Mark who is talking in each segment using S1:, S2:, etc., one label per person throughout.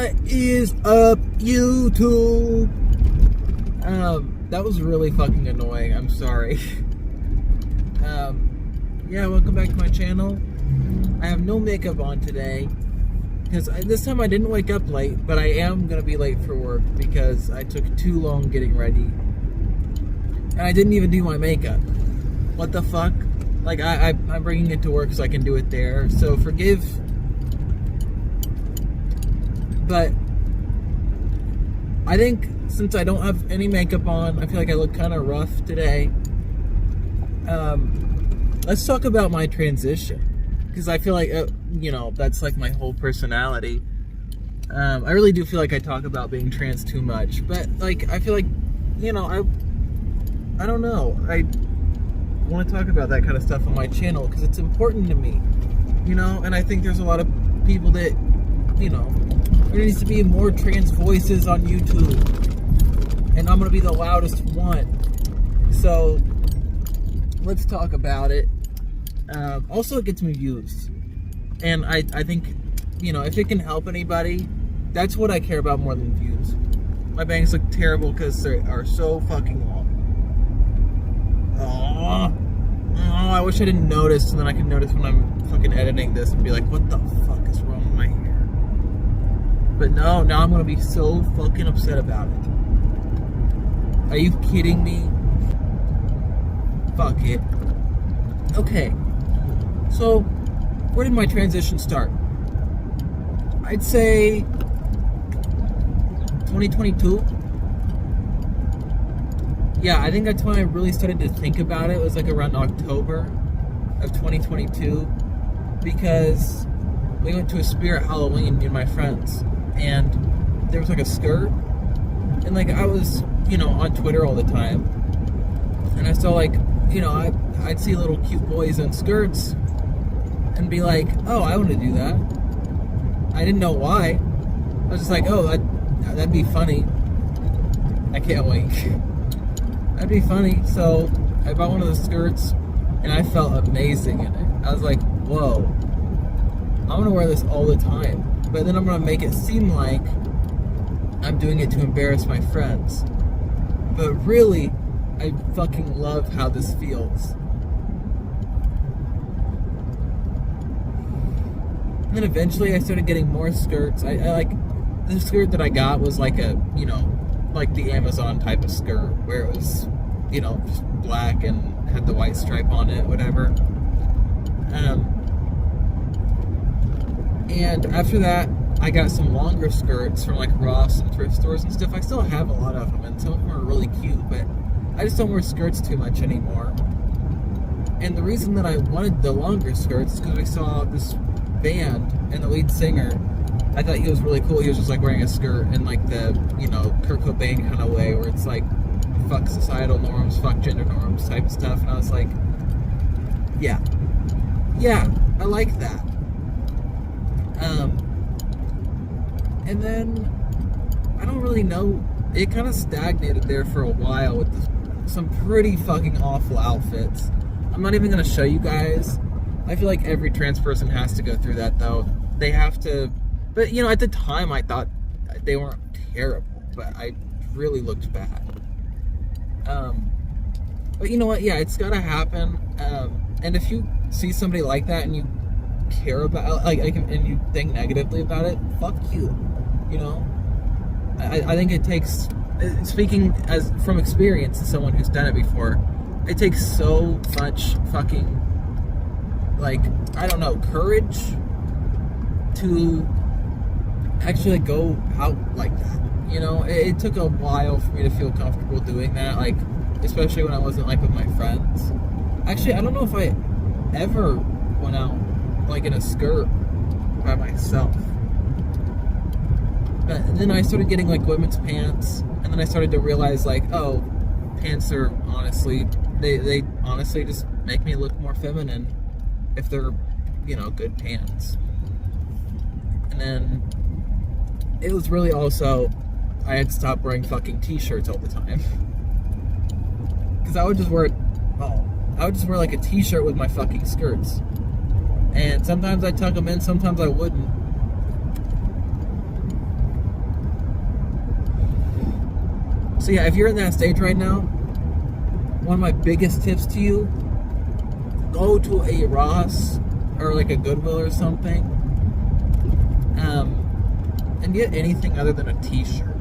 S1: What is up, YouTube? That was really fucking annoying. I'm sorry. Yeah, welcome back to my channel. I have no makeup on today because this time I didn't wake up late, but I am gonna be late for work because I took too long getting ready, and I didn't even do my makeup. What the fuck? Like I'm bringing it to work so I can do it there. So forgive. But I think since I don't have any makeup on, I feel like I look kind of rough today. Let's talk about my transition, because I feel like, that's like my whole personality. I really do feel like I talk about being trans too much, but like, I feel like, I don't know. I want to talk about that kind of stuff on my channel because it's important to me, and I think there's a lot of people that, there needs to be more trans voices on YouTube, and I'm gonna be the loudest one. So let's talk about it. Also, it gets me views, and I think, if it can help anybody, that's what I care about more than views. My bangs look terrible because they are so fucking long. Oh, I wish I didn't notice, and then I can notice when I'm fucking editing this and be like, what the fuck is wrong with my hair? But no, now I'm gonna be so fucking upset about it. Are you kidding me? Fuck it. Okay, so where did my transition start? I'd say 2022. Yeah, I think that's when I really started to think about it. It was like around October of 2022, because we went to a Spirit Halloween, me and my friends, and there was like a skirt, and like I was, on Twitter all the time, and I saw like, I'd see little cute boys in skirts and be like, oh, I want to do that. I didn't know why. I was just like, oh, that'd be funny. I can't wait. That'd be funny. So I bought one of the skirts, and I felt amazing in it. I was like, whoa, I'm gonna wear this all the time, but then I'm gonna make it seem like I'm doing it to embarrass my friends. But really, I fucking love how this feels. And then eventually I started getting more skirts. I like, the skirt that I got was like a, like the Amazon type of skirt, where it was, just black and had the white stripe on it, whatever. And after that, I got some longer skirts from like Ross and thrift stores and stuff. I still have a lot of them, and some of them are really cute, but I just don't wear skirts too much anymore. And the reason that I wanted the longer skirts is because I saw this band, and the lead singer, I thought he was really cool. He was just like wearing a skirt in like the, Kurt Cobain kind of way, where it's like, fuck societal norms, fuck gender norms type of stuff. And I was like, yeah, I like that. And then, I don't really know, it kind of stagnated there for a while with some pretty fucking awful outfits. I'm not even going to show you guys. I feel like every trans person has to go through that, though. They have to, but, at the time I thought they weren't terrible, but I really looked bad. But you know what, yeah, it's gotta happen. And if you see somebody like that and you care about, and you think negatively about it, fuck you. I think it takes, speaking as from experience as someone who's done it before, it takes so much fucking, courage to actually go out like that. It took a while for me to feel comfortable doing that, especially when I wasn't with my friends. Actually, I don't know if I ever went out in a skirt by myself. But then I started getting women's pants, and then I started to realize oh, pants are honestly, they honestly just make me look more feminine if they're, good pants. And then it was really also, I had to stop wearing fucking t-shirts all the time. Because I would just wear a t-shirt with my fucking skirts. And sometimes I'd tuck them in, sometimes I wouldn't. So yeah, if you're in that stage right now, one of my biggest tips to you, go to a Ross or like a Goodwill or something, and get anything other than a t-shirt.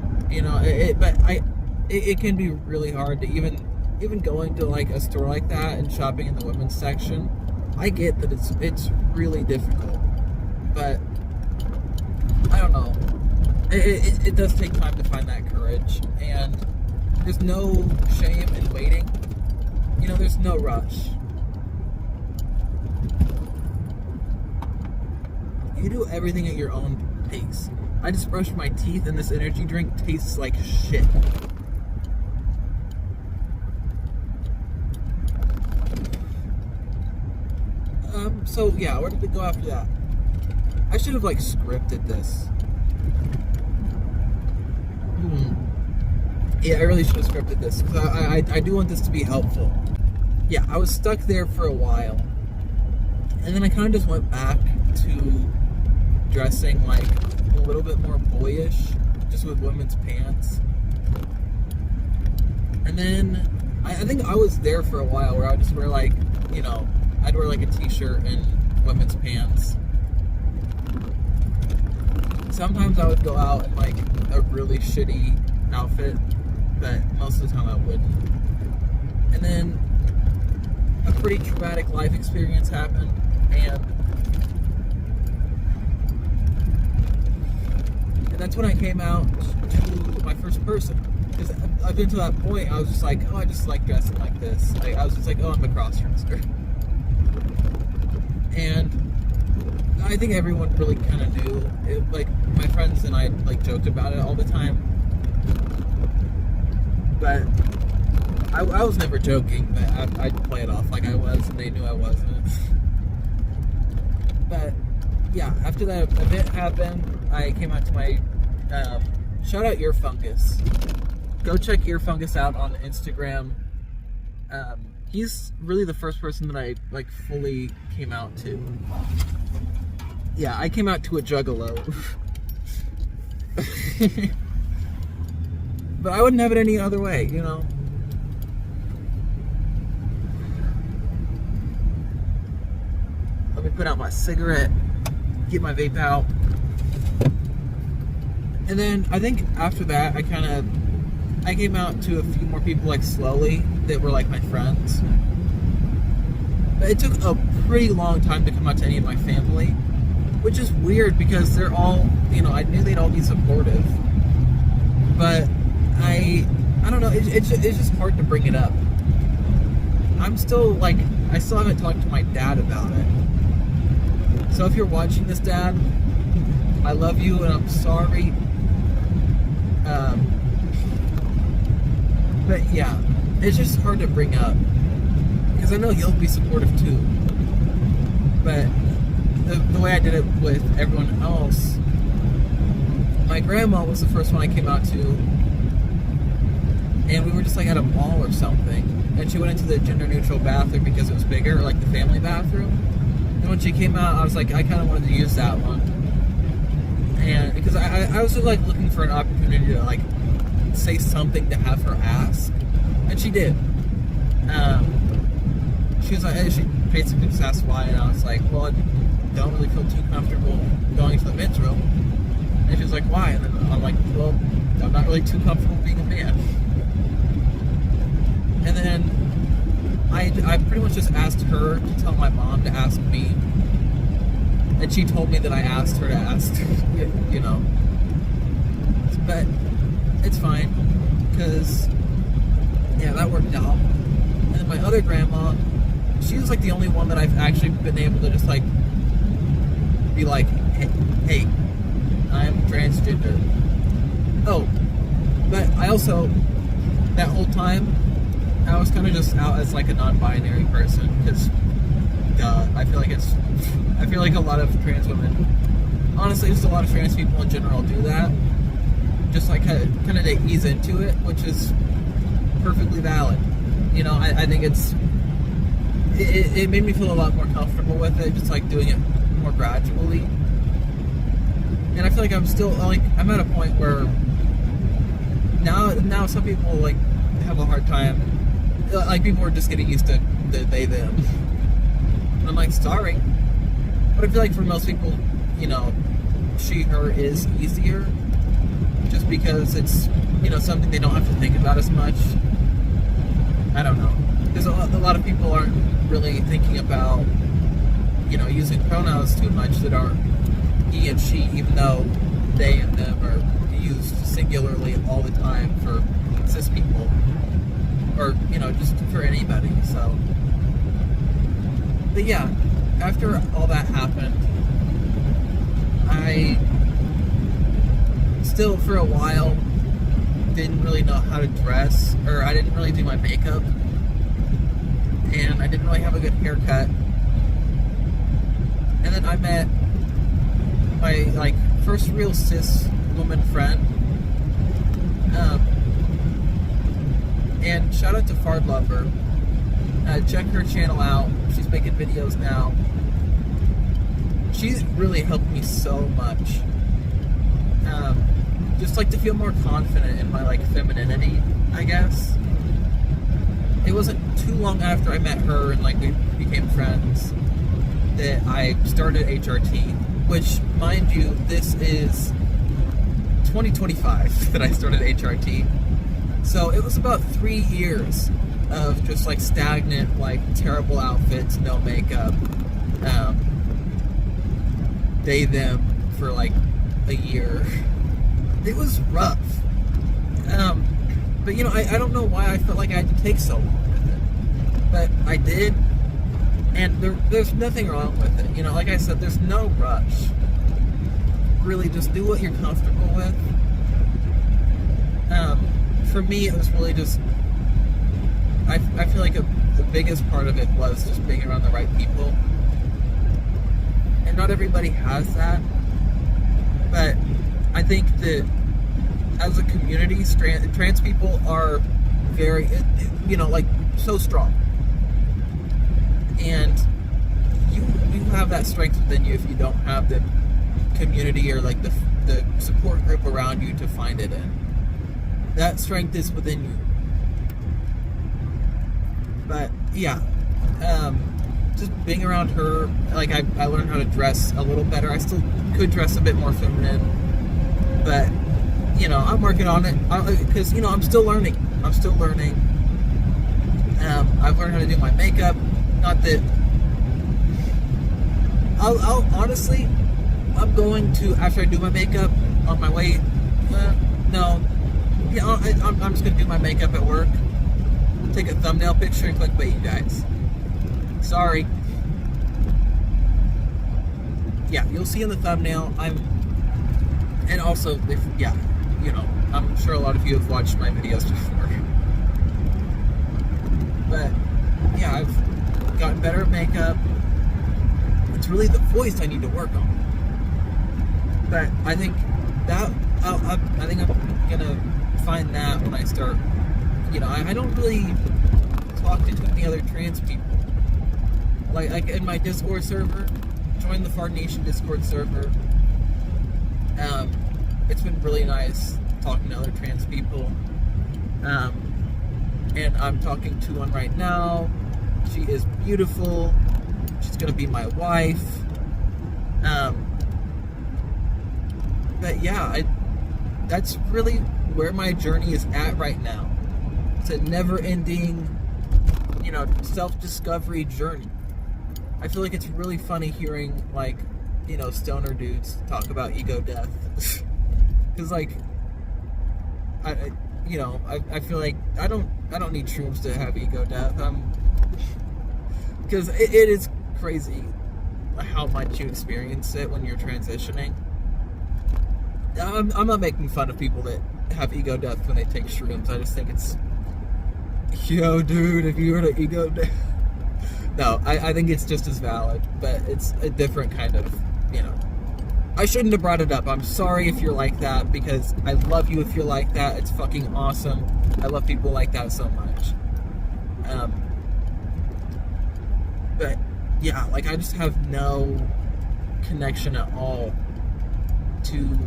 S1: It can be really hard to even going to like a store like that and shopping in the women's section. I get that it's really difficult, but I don't know. It does take time to find that courage, and there's no shame in waiting. There's no rush. You do everything at your own pace. I just brushed my teeth, and this energy drink tastes like shit. So yeah, where did we go after that? I should have like scripted this. Yeah, I really should have scripted this, because I do want this to be helpful. Yeah, I was stuck there for a while, and then I kind of just went back to dressing like a little bit more boyish, just with women's pants. And then I think I was there for a while where I would just wear like, I'd wear like a t-shirt and women's pants. Sometimes I would go out in like a really shitty outfit, but most of the time I wouldn't. And then a pretty traumatic life experience happened, and that's when I came out to my first person. Because I've been to that point, I was just like, oh, I just like dressing like this. I was just like, oh, I'm a cross-dresser. And I think everyone really kind of knew. Like, my friends and I, like, joked about it all the time. But I was never joking, but I'd play it off like I was, and they knew I wasn't. But, yeah, after that event happened, I came out to my, shout out Earfungus. Go check Earfungus out on Instagram. He's really the first person that I, like, fully came out to. Yeah, I came out to a juggalo. But I wouldn't have it any other way, Let me put out my cigarette, get my vape out. And then I think after that, I came out to a few more people, like, slowly, that were like my friends. But it took a pretty long time to come out to any of my family, which is weird because they're all, I knew they'd all be supportive. But I don't know, it's just hard to bring it up. I still haven't talked to my dad about it. So if you're watching this, Dad, I love you and I'm sorry. But yeah, it's just hard to bring up, because I know you'll be supportive too. But the way I did it with everyone else, my grandma was the first one I came out to, and we were just like at a mall or something, and she went into the gender neutral bathroom because it was bigger, like the family bathroom. And when she came out, I was like, I kind of wanted to use that one, and because I was just like looking for an opportunity to like say something to have her ask, and she did. She was like, hey, she basically just asked why, and I was like, well, I don't really feel too comfortable going to the men's room. And she was like, why? And then I'm like, well, I'm not really too comfortable being a man. And then I pretty much just asked her to tell my mom to ask me, and she told me that I asked her to ask, But it's fine, because, yeah, that worked out. And then my other grandma, she was like the only one that I've actually been able to just like be like, hey, I'm transgender. Oh, but I also, that whole time, I was kind of just out as like a non-binary person, because I feel like a lot of trans women, honestly, just a lot of trans people in general do that, just like kind of to ease into it, which is perfectly valid. I think it made me feel a lot more comfortable with it, just like doing it more gradually. And I feel like I'm still, like, I'm at a point where now some people like have a hard time. Like people are just getting used to the they them. And I'm like, sorry, but I feel like for most people, you know, she her is easier, just because it's, you know, something they don't have to think about as much. I don't know, because a lot of people aren't really thinking about, you know, using pronouns too much that aren't he and she, even though they and them are used singularly all the time for cis people, or, you know, just for anybody. So, but yeah, after all that happened, I still for a while didn't really know how to dress, or I didn't really do my makeup, and I didn't really have a good haircut. And then I met my like first real cis woman friend, and shout out to Fard Lover. Check her channel out. She's making videos now. She's really helped me so much. Just like to feel more confident in my like femininity, I guess. It wasn't too long after I met her and like we became friends that I started HRT, which, mind you, this is 2025 that I started HRT. So it was about 3 years of just like stagnant, like terrible outfits, no makeup, they them for like a year. It was rough. But you know, I don't know why I felt like I had to take so long with it. But I did, and there's nothing wrong with it. You know, like I said, there's no rush. Really, just do what you're comfortable with. For me, it was really just, I feel like the biggest part of it was just being around the right people. And not everybody has that. But I think that as a community, trans people are very, you know, like so strong. And you have that strength within you if you don't have the community or like the support group around you to find it in. That strength is within you. But yeah, just being around her, like I learned how to dress a little better. I still could dress a bit more feminine, but you know, I'm working on it because you know I'm still learning. I've learned how to do my makeup. Not that I'll honestly, I'm going to, after I do my makeup on my way. No, yeah, I'm just gonna do my makeup at work. Take a thumbnail picture and clickbait you guys. Sorry. Yeah, you'll see in the thumbnail. And also, you know, I'm sure a lot of you have watched my videos before. But yeah, I've gotten better at makeup. It's really the voice I need to work on. But I think that I think I'm gonna find that when I start. You know, I don't really talk to too many other trans people. Like in my Discord server, join the Fard Nation Discord server. It's been really nice talking to other trans people. And I'm talking to one right now. She is beautiful. She's gonna be my wife. But yeah, that's really where my journey is at right now. It's a never-ending, you know, self-discovery journey. I feel like it's really funny hearing, like, you know, stoner dudes talk about ego death. Because, like, I feel like I don't need shrooms to have ego death. Because it is crazy how much you experience it when you're transitioning. I'm not making fun of people that have ego death when they take shrooms. I just think it's, yo, dude, if you were to ego death. No, I think it's just as valid, but it's a different kind of, you know. I shouldn't have brought it up. I'm sorry if you're like that, because I love you if you're like that. It's fucking awesome. I love people like that so much. But yeah, like I just have no connection at all to,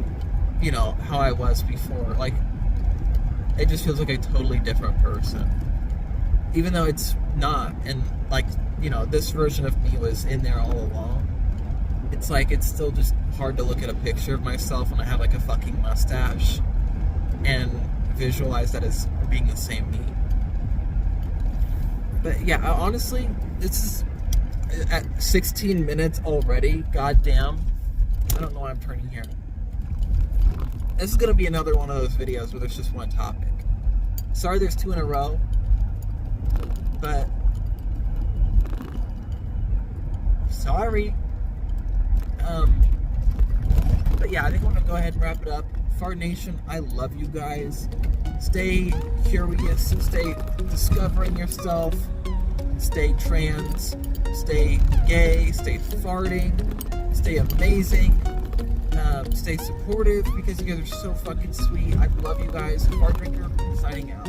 S1: you know, how I was before. Like it just feels like a totally different person. Even though it's not, and like, you know, this version of me was in there all along. It's like, it's still just hard to look at a picture of myself when I have like a fucking mustache and visualize that as being the same me. But yeah, honestly, this is at 16 minutes already. Goddamn. I don't know why I'm turning here. This is gonna be another one of those videos where there's just one topic. Sorry there's 2 in a row, but sorry. But yeah, I think I'm gonna go ahead and wrap it up. Fart Nation, I love you guys. Stay curious, stay discovering yourself, stay trans, stay gay, stay farting, stay amazing, stay supportive because you guys are so fucking sweet. I love you guys. Fart Drinker, signing out.